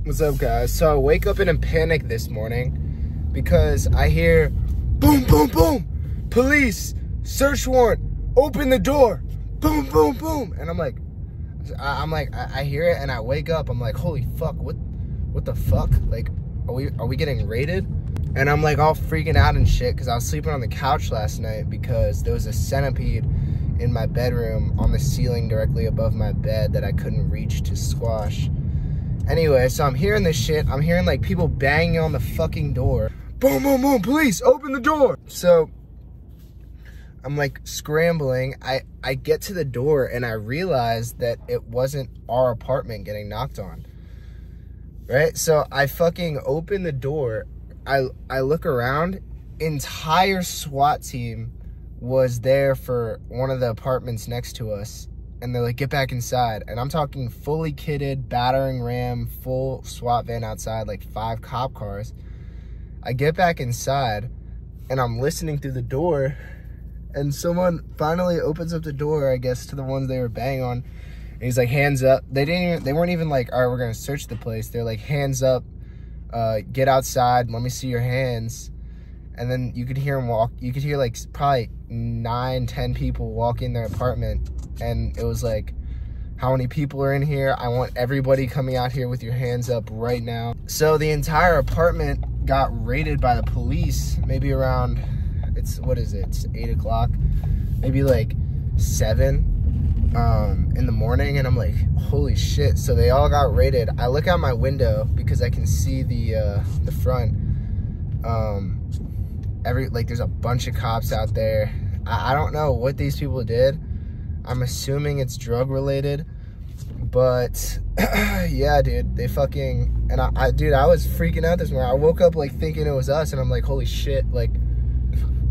What's up, guys? So I wake up in a panic this morning because I hear boom, boom, boom, police, search warrant, open the door, boom, boom, boom. And I'm like, I hear it and I wake up. I'm like, holy fuck, what the fuck? Like, are we getting raided? And I'm like all freaking out and shit because I was sleeping on the couch last night because there was a centipede in my bedroom on the ceiling directly above my bed that I couldn't reach to squash. Anyway, so I'm hearing this shit. I'm hearing like people banging on the fucking door. Boom, boom, boom, police, open the door. So I'm like scrambling. I get to the door and I realize that it wasn't our apartment getting knocked on. Right? So I fucking open the door. I look around. Entire SWAT team was there for one of the apartments next to us. And they're like, get back inside. And I'm talking fully kitted, battering ram, full SWAT van outside, like 5 cop cars. I get back inside and I'm listening through the door. And someone finally opens up the door, I guess, to the ones they were banging on. And he's like, hands up. They weren't even like, all right, we're gonna search the place. They're like, hands up, get outside, let me see your hands. And then you could hear him walk. You could hear like probably 9, 10 people walk in their apartment. And it was like, how many people are in here? I want everybody coming out here with your hands up right now. So the entire apartment got raided by the police, maybe around, what is it? It's 8 o'clock, maybe like 7 in the morning. And I'm like, holy shit. So they all got raided. I look out my window because I can see the front. There's a bunch of cops out there. I don't know what these people did. I'm assuming it's drug related, but yeah, dude, they fucking, and I was freaking out this morning. I woke up like thinking it was us, and I'm like, holy shit, like,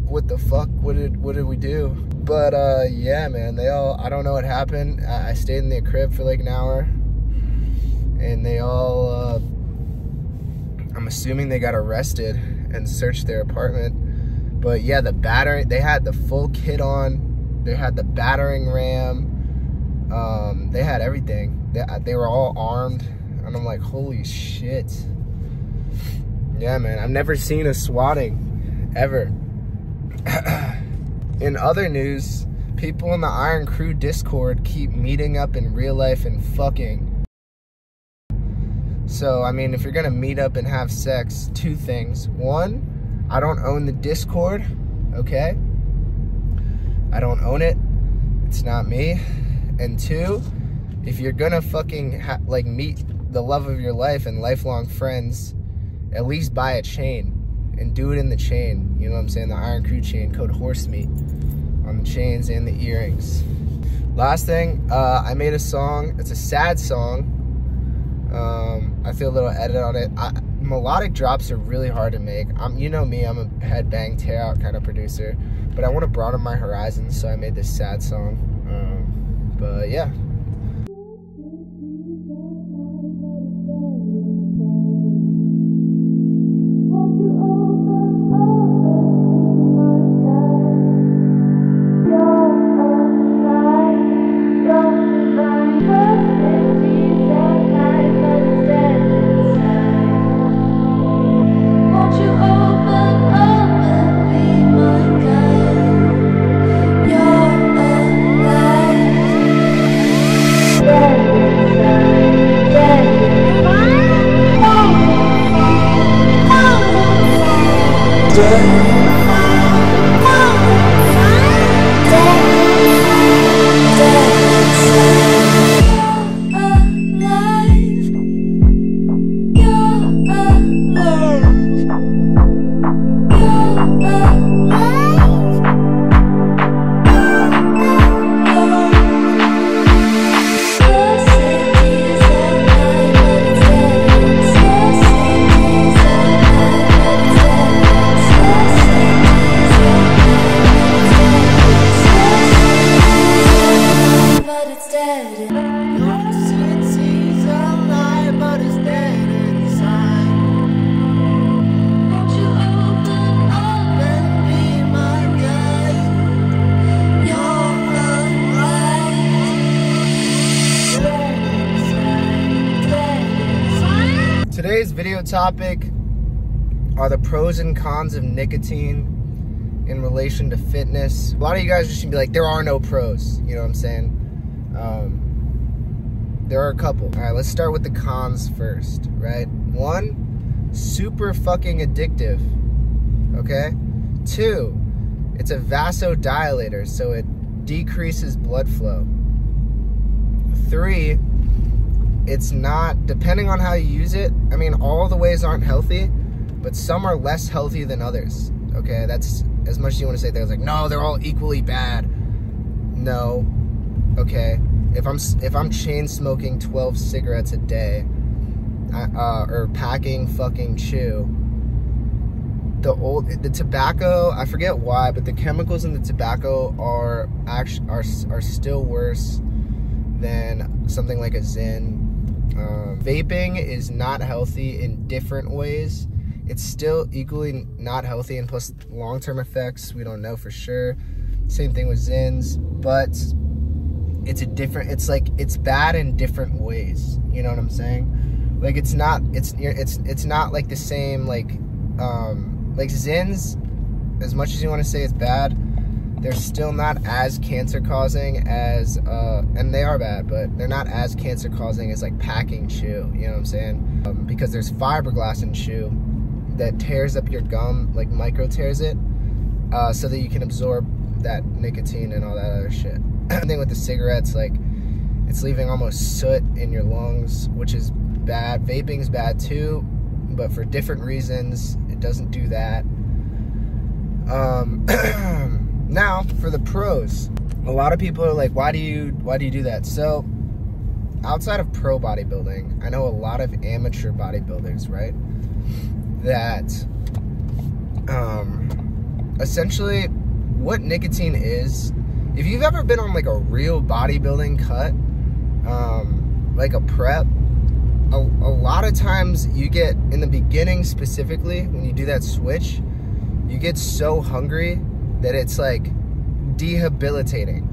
what the fuck? What did we do? But yeah, man, I don't know what happened. I stayed in their crib for like an hour, and they all, I'm assuming they got arrested and searched their apartment. But yeah, they had the full kit on. They had the battering ram. They had everything. They were all armed. And I'm like, holy shit. Yeah, man, I've never seen a swatting, ever. In other news, people in the Iron Crew Discord keep meeting up in real life and fucking. So, I mean, if you're gonna meet up and have sex, 2 things. 1, I don't own the Discord, okay? I don't own it. It's not me. And 2, if you're gonna fucking meet the love of your life and lifelong friends, at least buy a chain and do it in the chain. You know what I'm saying? The Iron Crew chain, code Horsemeet, on the chains and the earrings. Last thing, I made a song. It's a sad song. I feel a little edit on it. Melodic drops are really hard to make. You know me, I'm a headbang, tear out kind of producer, but I want to broaden my horizons, so I made this sad song. But yeah. today's video topic are the pros and cons of nicotine in relation to fitness. A lot of you guys just should be like, there are no pros. You know what I'm saying? There are a couple. All right, let's start with the cons first, right? 1, super fucking addictive, okay? 2, it's a vasodilator, so it decreases blood flow. 3, it's not, depending on how you use it, I mean, all the ways aren't healthy, but some are less healthy than others, okay? That's as much as you want to say. There's like, no, they're all equally bad. No, okay? If I'm chain smoking 12 cigarettes a day, or packing fucking chew, the tobacco, I forget why, but the chemicals in the tobacco are still worse than something like a Zyn. Vaping is not healthy in different ways. It's still equally not healthy, and plus long-term effects, we don't know for sure. Same thing with Zyns, but it's bad in different ways. You know what I'm saying? Like it's not like the same, like Zyns, as much as you want to say it's bad, they're still not as cancer causing as and they are bad, but they're not as cancer causing as like packing chew. You know what I'm saying? Because there's fiberglass in chew that tears up your gum, like micro tears it, so that you can absorb that nicotine and all that other shit. The thing with the cigarettes, like, it's leaving almost soot in your lungs, which is bad. Vaping's bad too, but for different reasons. It doesn't do that. Now for the pros. A lot of people are like, why do you do that? So outside of pro bodybuilding, I know a lot of amateur bodybuilders, right, that essentially what nicotine is, if you've ever been on like a real bodybuilding cut, like a prep, a lot of times you get, in the beginning specifically, when you do that switch, you get so hungry that it's like debilitating.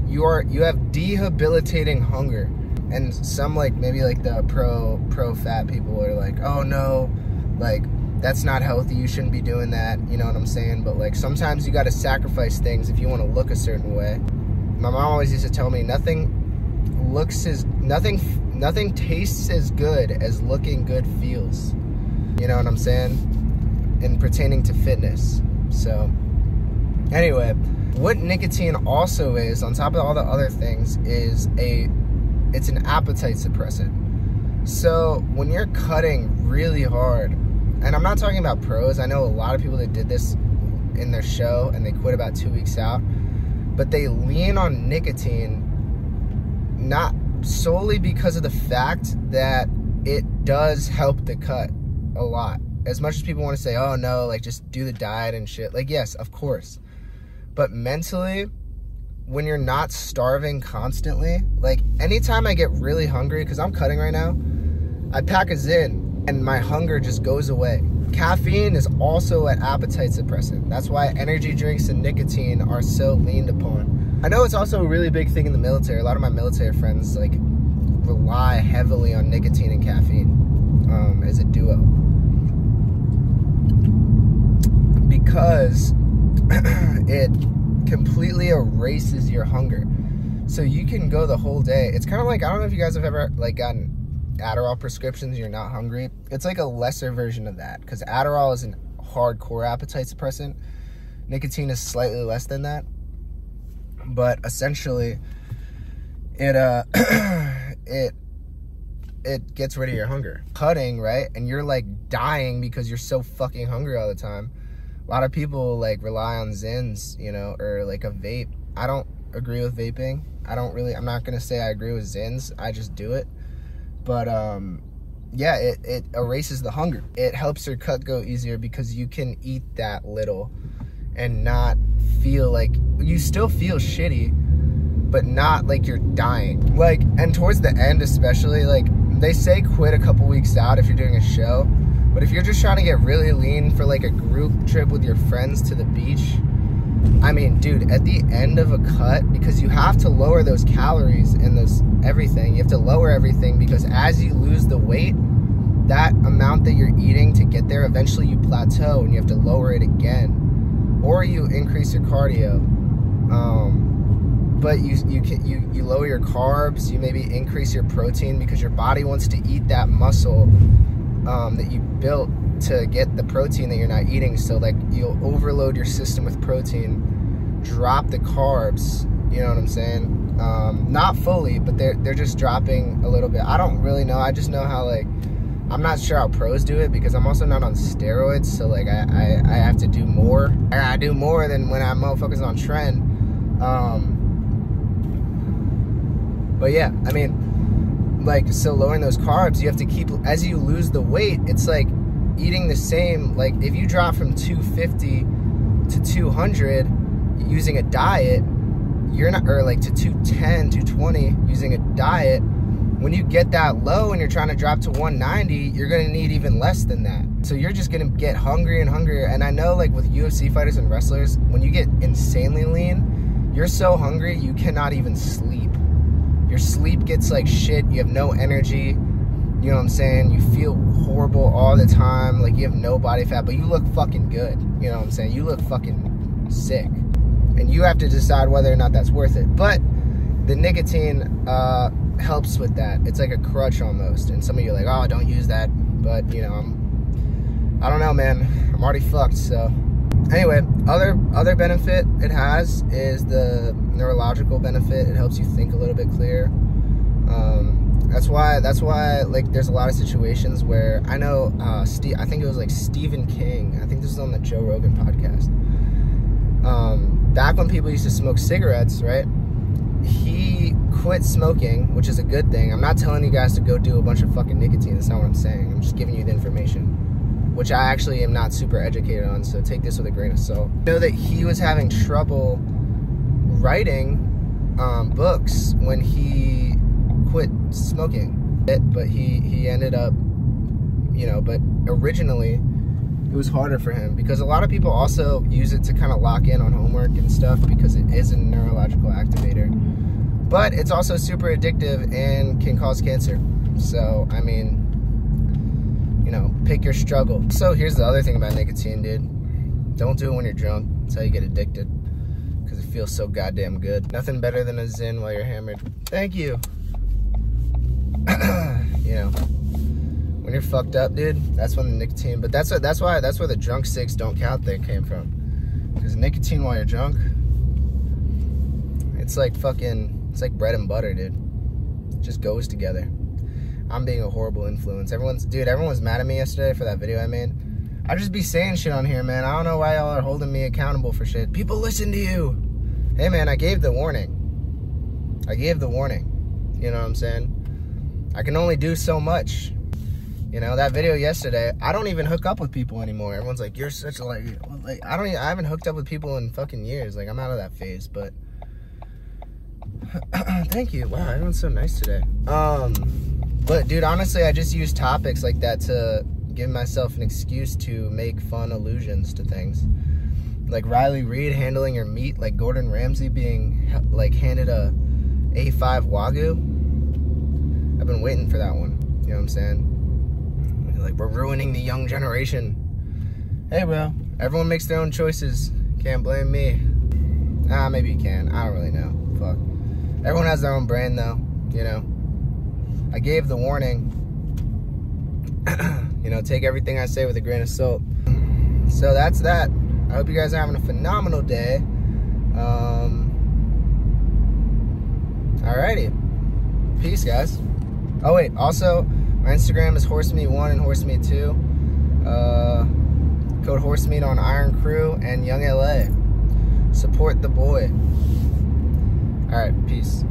You have debilitating hunger. And some, like, maybe like the pro fat people are like, oh no, like, that's not healthy, you shouldn't be doing that, you know what I'm saying? But like, sometimes you got to sacrifice things if you want to look a certain way. My mom always used to tell me, nothing tastes as good as looking good feels. You know what I'm saying? In pertaining to fitness. So anyway, what nicotine also is, on top of all the other things, is it's an appetite suppressant. So when you're cutting really hard, and I'm not talking about pros, I know a lot of people that did this in their show and they quit about 2 weeks out, but they lean on nicotine not solely because of the fact that it does help the cut a lot. As much as people want to say, oh no, like, just do the diet and shit, like, yes, of course, but mentally, when you're not starving constantly, like, anytime I get really hungry, because I'm cutting right now, I pack a Zyn and my hunger just goes away. Caffeine is also an appetite suppressant. That's why energy drinks and nicotine are so leaned upon. I know it's also a really big thing in the military. A lot of my military friends, like, rely heavily on nicotine and caffeine as a duo, because it completely erases your hunger. So you can go the whole day. It's kind of like, I don't know if you guys have ever, like, gotten Adderall prescriptions and you're not hungry. It's like a lesser version of that, because Adderall is an hardcore appetite suppressant. Nicotine is slightly less than that, but essentially it gets rid of your hunger. Cutting, right, and you're like dying because you're so fucking hungry all the time. A lot of people like rely on Zyns, you know, or like a vape. I don't agree with vaping. I'm not gonna say I agree with Zyns, I just do it. But yeah, it erases the hunger. It helps your cut go easier because you can eat that little and not feel like, you still feel shitty, but not like you're dying. Like, and towards the end especially, like, they say quit a couple weeks out if you're doing a show, but if you're just trying to get really lean for like a group trip with your friends to the beach, I mean, dude, at the end of a cut, because you have to lower those calories and those everything, you have to lower everything, because as you lose the weight, that amount that you're eating to get there, eventually you plateau and you have to lower it again, or you increase your cardio. But you lower your carbs, you maybe increase your protein because your body wants to eat that muscle that you built to get the protein that you're not eating. So like you'll overload your system with protein, drop the carbs, you know what I'm saying? Not fully, but they're just dropping a little bit. I don't really know. I just know how, like, I'm not sure how pros do it because I'm also not on steroids. So like I have to do more. I do more than when I'm motherfuckers on trend. But yeah, I mean, like, so lowering those carbs, you have to keep, as you lose the weight, it's like eating the same. Like if you drop from 250 to 200 using a diet, you're not, or like to 210, 220 using a diet, when you get that low and you're trying to drop to 190, you're gonna need even less than that. So you're just gonna get hungrier and hungrier. And I know, like with UFC fighters and wrestlers, when you get insanely lean, you're so hungry you cannot even sleep. Your sleep gets like shit, you have no energy, you know what I'm saying? You feel horrible all the time, like you have no body fat, but you look fucking good, you know what I'm saying? You look fucking sick. And you have to decide whether or not that's worth it. But the nicotine helps with that. It's like a crutch almost. And some of you are like, oh, don't use that. But, you know, I don't know, man. I'm already fucked, so. Anyway, other benefit it has is the neurological benefit. It helps you think a little bit clearer. That's why, like, there's a lot of situations where I know, I think it was like Stephen King. I think this was on the Joe Rogan podcast. Back when people used to smoke cigarettes, right? He quit smoking, which is a good thing. I'm not telling you guys to go do a bunch of fucking nicotine. That's not what I'm saying. I'm just giving you the information, which I actually am not super educated on, so take this with a grain of salt. I know that he was having trouble writing books when he quit smoking, but he ended up, you know, but originally it was harder for him because a lot of people also use it to kind of lock in on homework and stuff because it is a neurological activator, but it's also super addictive and can cause cancer. So, I mean, you know, pick your struggle. So here's the other thing about nicotine, dude. Don't do it when you're drunk. That's how you get addicted, because it feels so goddamn good. Nothing better than a Zyn while you're hammered. Thank you. You know, when you're fucked up, dude, that's when the nicotine, but that's where the drunk cigs don't count thing came from. Because nicotine while you're drunk, it's like fucking, it's like bread and butter, dude. It just goes together. I'm being a horrible influence. Everyone's mad at me yesterday for that video I made. I just be saying shit on here, man. I don't know why y'all are holding me accountable for shit. People listen to you. Hey, man, I gave the warning. You know what I'm saying? I can only do so much. You know, that video yesterday, I don't even hook up with people anymore. Everyone's like, you're such a, like I haven't hooked up with people in fucking years. Like, I'm out of that phase, but thank you. Wow, everyone's so nice today. But dude, honestly, I just use topics like that to give myself an excuse to make fun allusions to things. Like Riley Reid handling your meat, like Gordon Ramsay being like handed a A5 Wagyu. I've been waiting for that one. You know what I'm saying? Like, we're ruining the young generation. Hey, bro, everyone makes their own choices. Can't blame me. Nah, maybe you can. I don't really know. Fuck. Everyone has their own brain, though. You know? I gave the warning. You know, take everything I say with a grain of salt. So that's that. I hope you guys are having a phenomenal day. Alrighty. Peace, guys. Oh, wait. Also, my Instagram is Horsemeet1 and Horsemeet2. Code Horsemeet on Iron CRUE and YOUNGLA. Support the boy. Alright, peace.